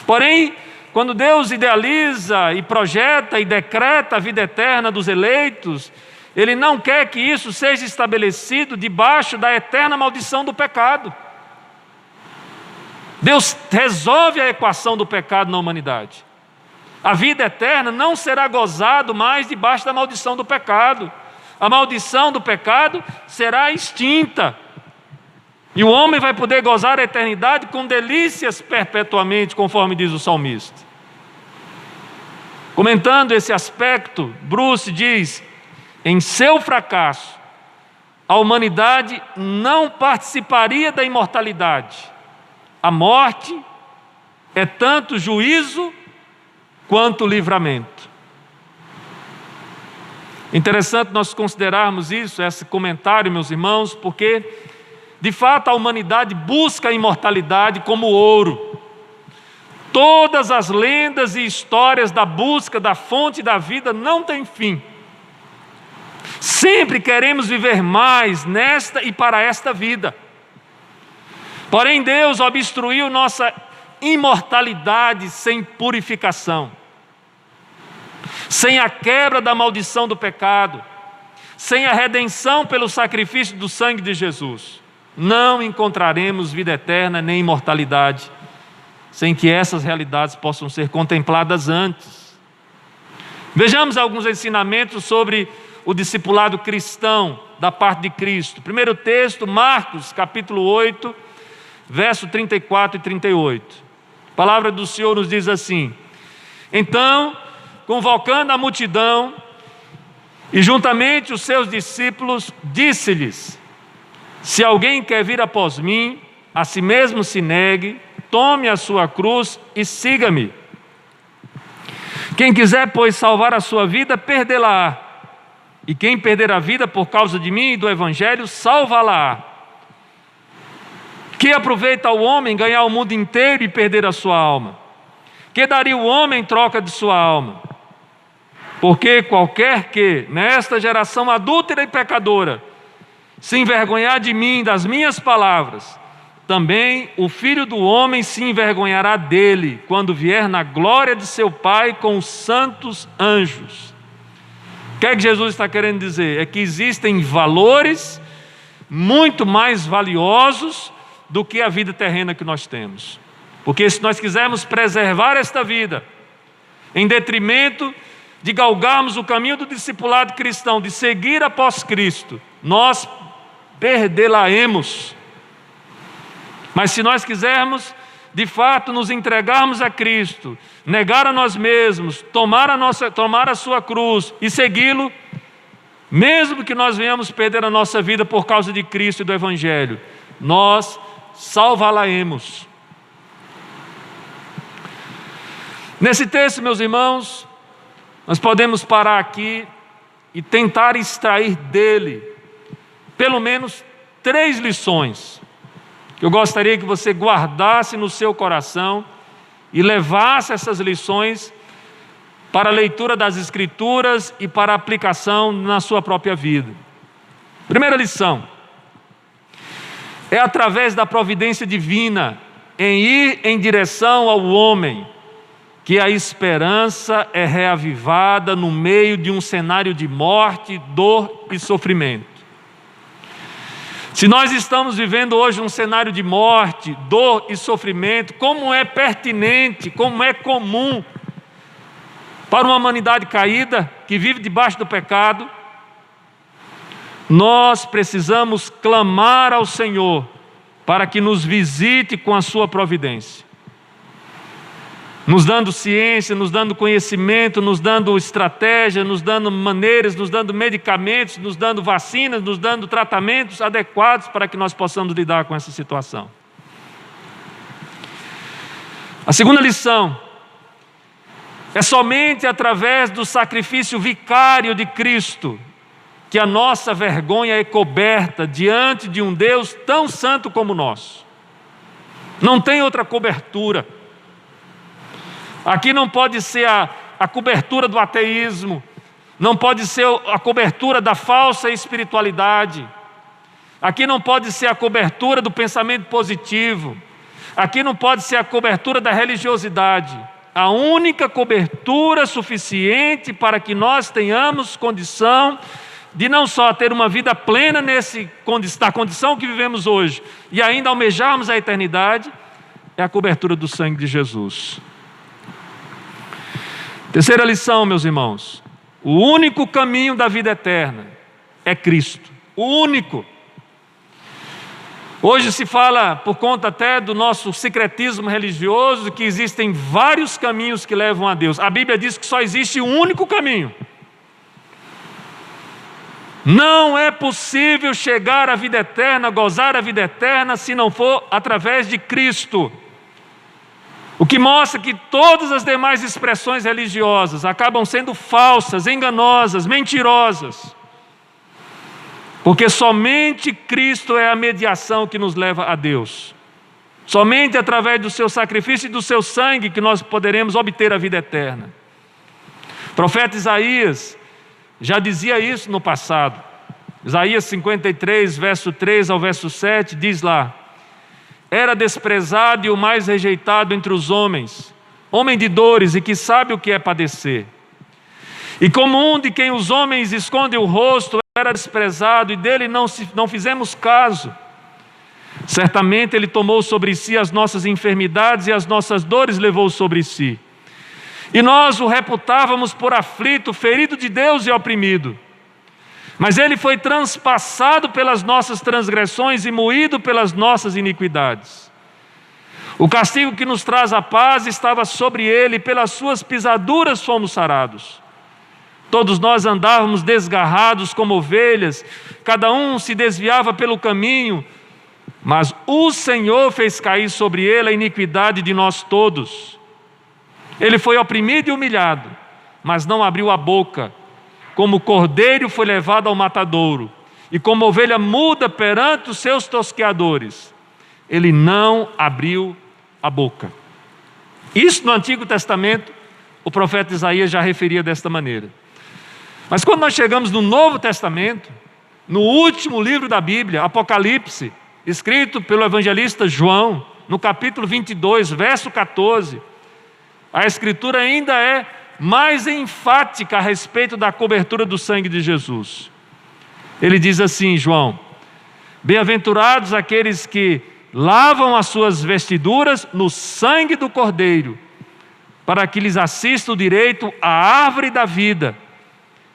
Porém, quando Deus idealiza e projeta e decreta a vida eterna dos eleitos, Ele não quer que isso seja estabelecido debaixo da eterna maldição do pecado. Deus resolve a equação do pecado na humanidade. A vida eterna não será gozado mais debaixo da maldição do pecado. A maldição do pecado será extinta. E o homem vai poder gozar a eternidade com delícias perpetuamente, conforme diz o salmista. Comentando esse aspecto, Bruce diz: em seu fracasso, a humanidade não participaria da imortalidade. A morte é tanto juízo quanto livramento. Interessante nós considerarmos isso, esse comentário, meus irmãos, porque de fato a humanidade busca a imortalidade como ouro. Todas as lendas e histórias da busca da fonte da vida não têm fim. Sempre queremos viver mais nesta e para esta vida. Porém, Deus obstruiu nossa imortalidade sem purificação. sem a quebra da maldição do pecado, sem a redenção pelo sacrifício do sangue de Jesus, não encontraremos vida eterna nem imortalidade, sem que essas realidades possam ser contempladas antes. Vejamos alguns ensinamentos sobre o discipulado cristão da parte de Cristo. Primeiro texto, Marcos, capítulo 8, verso 34 e 38. A palavra do Senhor nos diz assim: então, convocando a multidão e juntamente os seus discípulos, disse-lhes: se alguém quer vir após mim, a si mesmo se negue, tome a sua cruz e siga-me. Quem quiser, pois, salvar a sua vida, perdê-la-á. E quem perder a vida por causa de mim e do Evangelho, salvá-la-á. Que aproveita o homem ganhar o mundo inteiro e perder a sua alma? Que daria o homem em troca de sua alma? Porque qualquer que, nesta geração adúltera e pecadora, se envergonhar de mim, das minhas palavras, também o Filho do Homem se envergonhará dele, quando vier na glória de seu Pai com os santos anjos. O que é que Jesus está querendo dizer? É que existem valores muito mais valiosos do que a vida terrena que nós temos. Porque se nós quisermos preservar esta vida, em detrimento de galgarmos o caminho do discipulado cristão, de seguir após Cristo, nós perdê-la-emos. Mas se nós quisermos, de fato, nos entregarmos a Cristo, negar a nós mesmos, tomar a sua cruz e segui-lo, mesmo que nós venhamos perder a nossa vida por causa de Cristo e do Evangelho, nós salvá-la-emos. Nesse texto, meus irmãos, nós podemos parar aqui e tentar extrair dele pelo menos 3 lições que eu gostaria que você guardasse no seu coração e levasse essas lições para a leitura das Escrituras e para a aplicação na sua própria vida. Primeira lição: é através da providência divina em ir em direção ao homem que a esperança é reavivada no meio de um cenário de morte, dor e sofrimento. Se nós estamos vivendo hoje um cenário de morte, dor e sofrimento, como é pertinente, como é comum para uma humanidade caída, que vive debaixo do pecado, nós precisamos clamar ao Senhor para que nos visite com a sua providência, nos dando ciência, nos dando conhecimento, nos dando estratégia, nos dando maneiras, nos dando medicamentos, nos dando vacinas, nos dando tratamentos adequados para que nós possamos lidar com essa situação. A segunda lição: é somente através do sacrifício vicário de Cristo que a nossa vergonha é coberta diante de um Deus tão santo como o nosso. Não tem outra cobertura. Aqui não pode ser a cobertura do ateísmo, não pode ser a cobertura da falsa espiritualidade, aqui não pode ser a cobertura do pensamento positivo, aqui não pode ser a cobertura da religiosidade. A única cobertura suficiente para que nós tenhamos condição de não só ter uma vida plena na condição que vivemos hoje e ainda almejarmos a eternidade, é a cobertura do sangue de Jesus. Terceira lição, meus irmãos: o único caminho da vida eterna é Cristo, o único. Hoje se fala, por conta até do nosso secretismo religioso, que existem vários caminhos que levam a Deus. A Bíblia diz que só existe um único caminho. Não é possível chegar à vida eterna, gozar a vida eterna, se não for através de Cristo. O que mostra que todas as demais expressões religiosas acabam sendo falsas, enganosas, mentirosas. Porque somente Cristo é a mediação que nos leva a Deus. Somente através do seu sacrifício e do seu sangue que nós poderemos obter a vida eterna. O profeta Isaías já dizia isso no passado. Isaías 53, verso 3 ao verso 7, diz lá: era desprezado e o mais rejeitado entre os homens, homem de dores e que sabe o que é padecer. E como um de quem os homens escondem o rosto, era desprezado, e dele não fizemos caso. Certamente ele tomou sobre si as nossas enfermidades e as nossas dores levou sobre si. E nós o reputávamos por aflito, ferido de Deus e oprimido. Mas ele foi transpassado pelas nossas transgressões e moído pelas nossas iniquidades. O castigo que nos traz a paz estava sobre ele, e pelas suas pisaduras fomos sarados. Todos nós andávamos desgarrados como ovelhas, cada um se desviava pelo caminho, mas o Senhor fez cair sobre ele a iniquidade de nós todos. Ele foi oprimido e humilhado, mas não abriu a boca. Como cordeiro foi levado ao matadouro, e como ovelha muda perante os seus tosqueadores, ele não abriu a boca. Isso no Antigo Testamento, o profeta Isaías já referia desta maneira. Mas quando nós chegamos no Novo Testamento, no último livro da Bíblia, Apocalipse, escrito pelo evangelista João, no capítulo 22, verso 14, a Escritura ainda é mais enfática a respeito da cobertura do sangue de Jesus. Ele diz assim, João: bem-aventurados aqueles que lavam as suas vestiduras no sangue do Cordeiro, para que lhes assista o direito à árvore da vida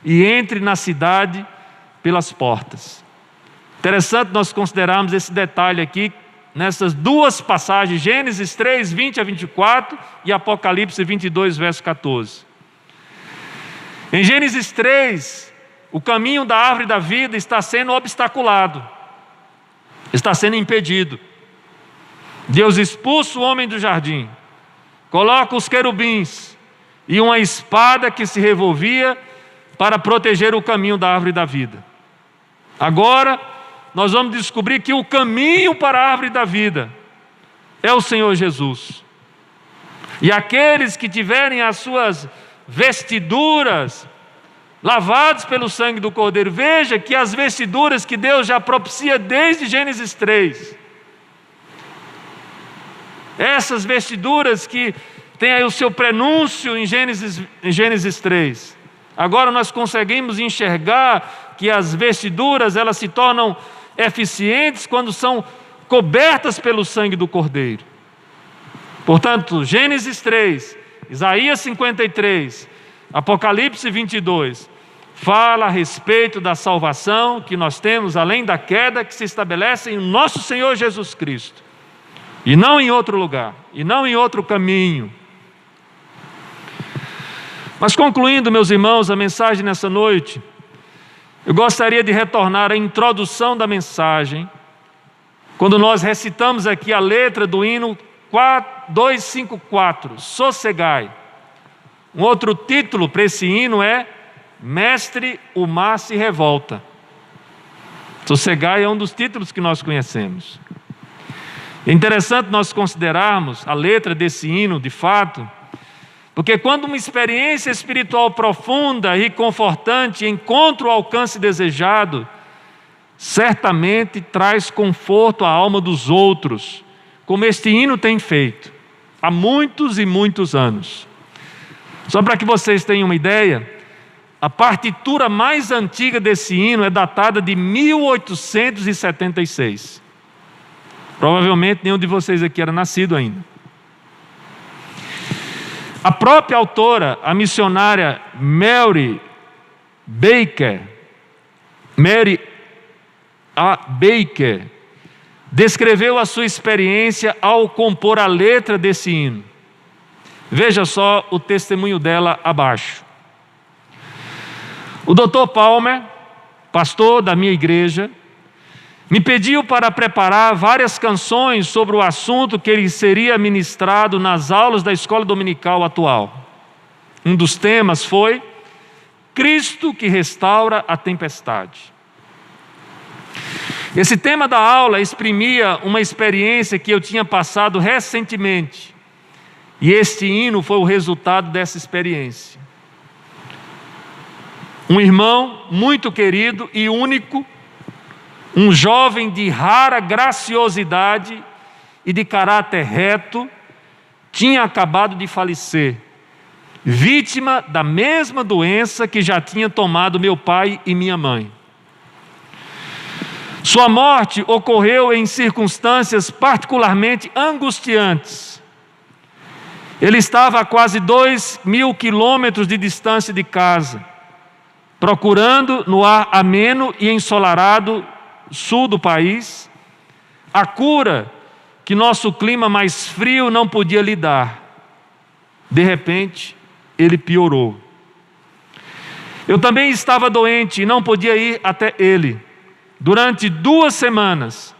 e entre na cidade pelas portas. Interessante nós considerarmos esse detalhe aqui, nessas duas passagens, Gênesis 3, 20 a 24 e Apocalipse 22, verso 14. Em Gênesis 3, o caminho da árvore da vida está sendo obstaculado, está sendo impedido. Deus expulsa o homem do jardim, coloca os querubins e uma espada que se revolvia para proteger o caminho da árvore da vida. Agora, nós vamos descobrir que o caminho para a árvore da vida é o Senhor Jesus. E aqueles que tiverem as suas vestiduras lavadas pelo sangue do Cordeiro, veja que as vestiduras que Deus já propicia desde Gênesis 3, essas vestiduras que tem aí o seu prenúncio em Gênesis 3, agora nós conseguimos enxergar que as vestiduras elas se tornam eficientes quando são cobertas pelo sangue do Cordeiro. Portanto, Gênesis 3, Isaías 53, Apocalipse 22, fala a respeito da salvação que nós temos além da queda, que se estabelece em nosso Senhor Jesus Cristo, e não em outro lugar, e não em outro caminho. Mas concluindo, meus irmãos, a mensagem nessa noite, eu gostaria de retornar à introdução da mensagem, quando nós recitamos aqui a letra do hino 254, Sossegai. Um outro título para esse hino é Mestre, o mar se revolta. Sossegai é um dos títulos que nós conhecemos. É interessante nós considerarmos a letra desse hino, de fato, porque quando uma experiência espiritual profunda e confortante encontra o alcance desejado, certamente traz conforto à alma dos outros, como este hino tem feito há muitos e muitos anos. Só para que vocês tenham uma ideia, a partitura mais antiga desse hino é datada de 1876. Provavelmente nenhum de vocês aqui era nascido ainda. A própria autora, a missionária Mary A. Baker, descreveu a sua experiência ao compor a letra desse hino. Veja só o testemunho dela abaixo. O Dr. Palmer, pastor da minha igreja, me pediu para preparar várias canções sobre o assunto que ele seria ministrado nas aulas da escola dominical atual. Um dos temas foi Cristo que restaura a tempestade. Esse tema da aula exprimia uma experiência que eu tinha passado recentemente, e este hino foi o resultado dessa experiência. Um irmão muito querido e único, um jovem de rara graciosidade e de caráter reto, tinha acabado de falecer, vítima da mesma doença que já tinha tomado meu pai e minha mãe. Sua morte ocorreu em circunstâncias particularmente angustiantes. Ele estava a quase 2.000 quilômetros de distância de casa, procurando no ar ameno e ensolarado sul do país a cura que nosso clima mais frio não podia lhe dar. De repente, ele piorou. Eu também estava doente e não podia ir até ele. Durante 2 semanas,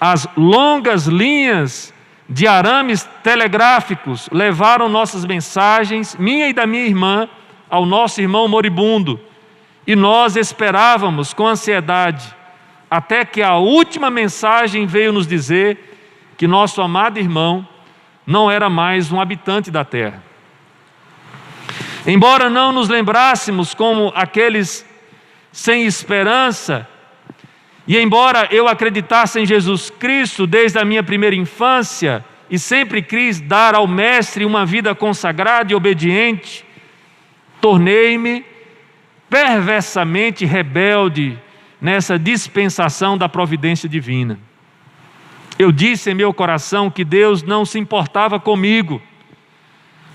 as longas linhas de arames telegráficos levaram nossas mensagens, minha e da minha irmã, ao nosso irmão moribundo, e nós esperávamos com ansiedade, até que a última mensagem veio nos dizer que nosso amado irmão não era mais um habitante da terra. Embora não nos lembrássemos como aqueles sem esperança, e embora eu acreditasse em Jesus Cristo desde a minha primeira infância e sempre quis dar ao Mestre uma vida consagrada e obediente, tornei-me perversamente rebelde nessa dispensação da providência divina. Eu disse em meu coração que Deus não se importava comigo,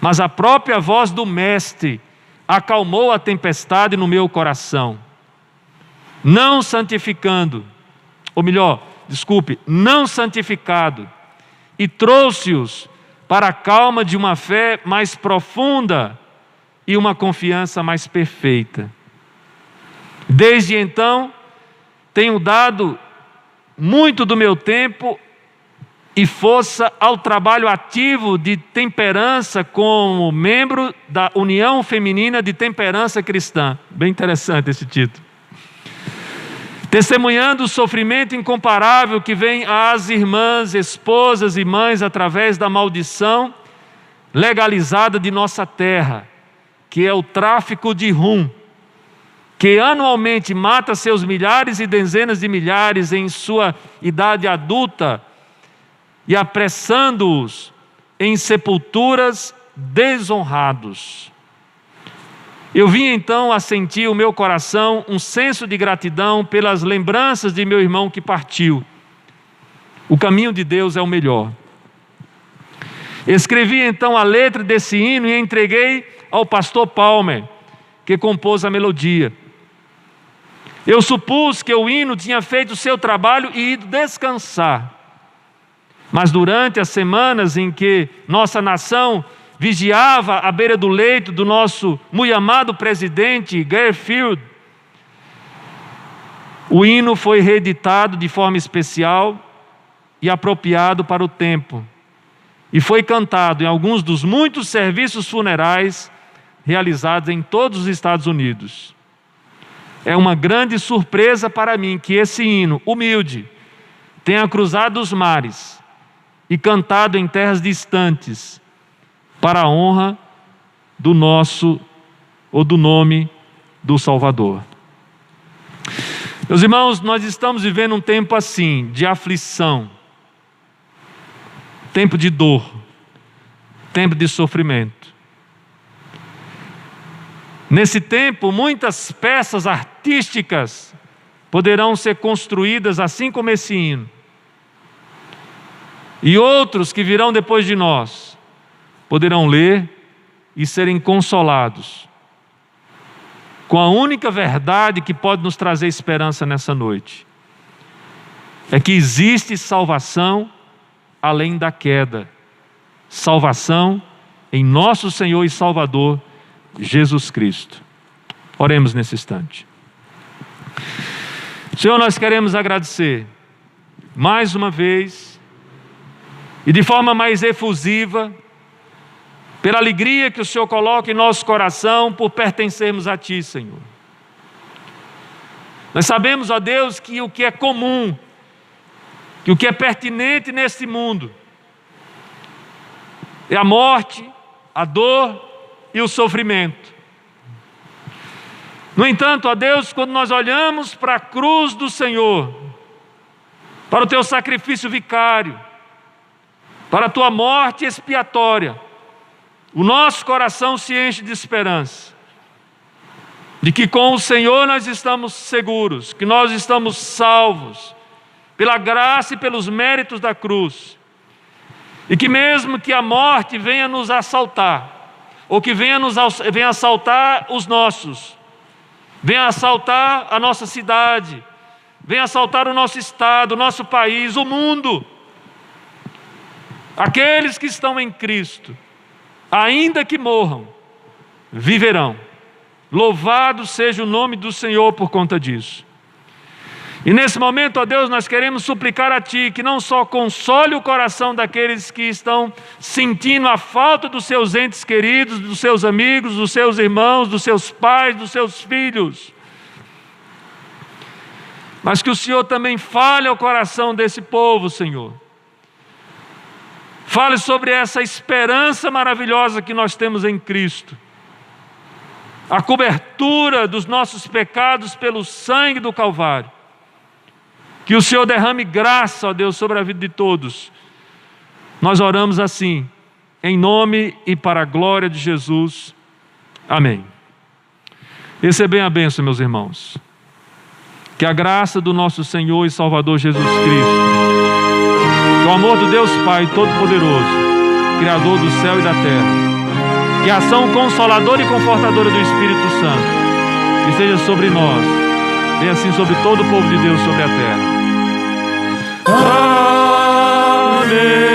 mas a própria voz do Mestre acalmou a tempestade no meu coração, não santificado, e trouxe-os para a calma de uma fé mais profunda e uma confiança mais perfeita. Desde então, tenho dado muito do meu tempo e força ao trabalho ativo de temperança como membro da União Feminina de Temperança Cristã. Bem interessante esse título. Testemunhando o sofrimento incomparável que vem às irmãs, esposas e mães através da maldição legalizada de nossa terra, que é o tráfico de rum, que anualmente mata seus milhares e dezenas de milhares em sua idade adulta e apressando-os em sepulturas desonrados. Eu vim então a sentir o meu coração um senso de gratidão pelas lembranças de meu irmão que partiu. O caminho de Deus é o melhor. Escrevi então a letra desse hino e entreguei ao pastor Palmer, que compôs a melodia. Eu supus que o hino tinha feito o seu trabalho e ido descansar. Mas durante as semanas em que nossa nação vigiava à beira do leito do nosso muito amado presidente Garfield, o hino foi reeditado de forma especial e apropriado para o tempo, e foi cantado em alguns dos muitos serviços funerais realizados em todos os Estados Unidos. É uma grande surpresa para mim que esse hino humilde tenha cruzado os mares e cantado em terras distantes, para a honra do nosso, ou do nome do Salvador. Meus irmãos, nós estamos vivendo um tempo assim, de aflição, tempo de dor, tempo de sofrimento. Nesse tempo, muitas peças artísticas poderão ser construídas assim como esse hino. E outros que virão depois de nós poderão ler e serem consolados com a única verdade que pode nos trazer esperança nessa noite. É que existe salvação além da queda. Salvação em nosso Senhor e Salvador, Jesus Cristo. Oremos nesse instante. Senhor, nós queremos agradecer mais uma vez e de forma mais efusiva pela alegria que o Senhor coloca em nosso coração por pertencermos a Ti, Senhor. Nós sabemos, ó Deus, que o que é comum, que o que é pertinente neste mundo é a morte, a dor e o sofrimento. No entanto, ó Deus, quando nós olhamos para a cruz do Senhor, para o Teu sacrifício vicário, para a Tua morte expiatória, o nosso coração se enche de esperança, de que com o Senhor nós estamos seguros, que nós estamos salvos, pela graça e pelos méritos da cruz, e que mesmo que a morte venha nos assaltar, ou que venha assaltar os nossos, venha assaltar a nossa cidade, venha assaltar o nosso estado, o nosso país, o mundo, aqueles que estão em Cristo, ainda que morram, viverão. Louvado seja o nome do Senhor por conta disso. E nesse momento, ó Deus, nós queremos suplicar a Ti que não só console o coração daqueles que estão sentindo a falta dos seus entes queridos, dos seus amigos, dos seus irmãos, dos seus pais, dos seus filhos, mas que o Senhor também fale ao coração desse povo, Senhor. Fale sobre essa esperança maravilhosa que nós temos em Cristo, a cobertura dos nossos pecados pelo sangue do Calvário. Que o Senhor derrame graça, ó Deus, sobre a vida de todos. Nós oramos assim, em nome e para a glória de Jesus. Amém. Recebem a bênção, meus irmãos. Que a graça do nosso Senhor e Salvador Jesus Cristo, o amor do Deus Pai Todo-Poderoso, Criador do céu e da terra, e a ação consoladora e confortadora do Espírito Santo, esteja sobre nós, e assim sobre todo o povo de Deus sobre a terra. Amém.